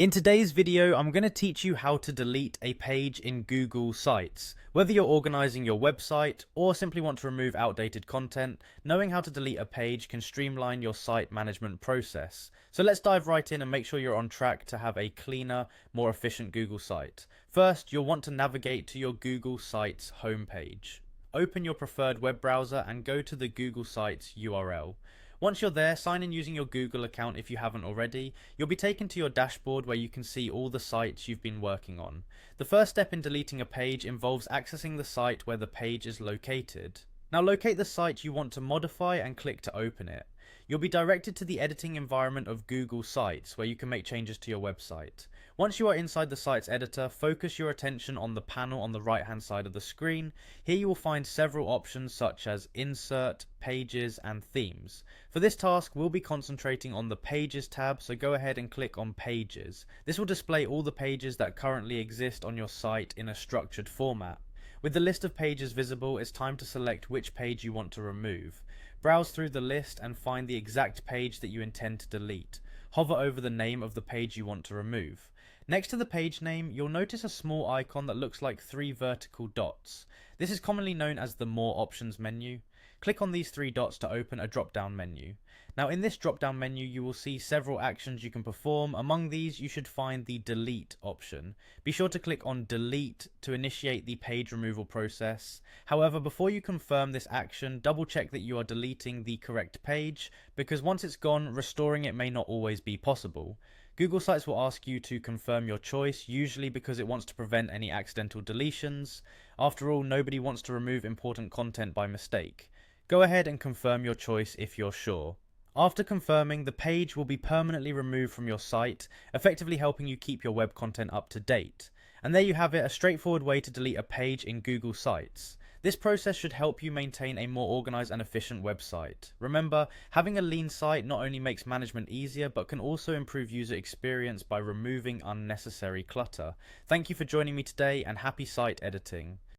In today's video, I'm going to teach you how to delete a page in Google Sites. Whether you're organizing your website or simply want to remove outdated content, knowing how to delete a page can streamline your site management process. So let's dive right in and make sure you're on track to have a cleaner, more efficient Google site. First, you'll want to navigate to your Google Sites homepage. Open your preferred web browser and go to the Google Sites URL. Once you're there, sign in using your Google account if you haven't already. You'll be taken to your dashboard where you can see all the sites you've been working on. The first step in deleting a page involves accessing the site where the page is located. Now locate the site you want to modify and click to open it. You'll be directed to the editing environment of Google Sites where you can make changes to your website. Once you are inside the site's editor, focus your attention on the panel on the right hand side of the screen. Here you will find several options such as Insert, Pages and Themes. For this task, we'll be concentrating on the Pages tab, so go ahead and click on Pages. This will display all the pages that currently exist on your site in a structured format. With the list of pages visible, it's time to select which page you want to remove. Browse through the list and find the exact page that you intend to delete. Hover over the name of the page you want to remove. Next to the page name, you'll notice a small icon that looks like three vertical dots. This is commonly known as the More Options menu. Click on these three dots to open a drop-down menu. Now in this drop-down menu you will see several actions you can perform. Among these you should find the Delete option. Be sure to click on Delete to initiate the page removal process. However, before you confirm this action, double check that you are deleting the correct page, because once it's gone, restoring it may not always be possible. Google Sites will ask you to confirm your choice, usually because it wants to prevent any accidental deletions. After all, nobody wants to remove important content by mistake. Go ahead and confirm your choice if you're sure. After confirming, the page will be permanently removed from your site, effectively helping you keep your web content up to date. And there you have it, a straightforward way to delete a page in Google Sites. This process should help you maintain a more organized and efficient website. Remember, having a lean site not only makes management easier, but can also improve user experience by removing unnecessary clutter. Thank you for joining me today, and happy site editing.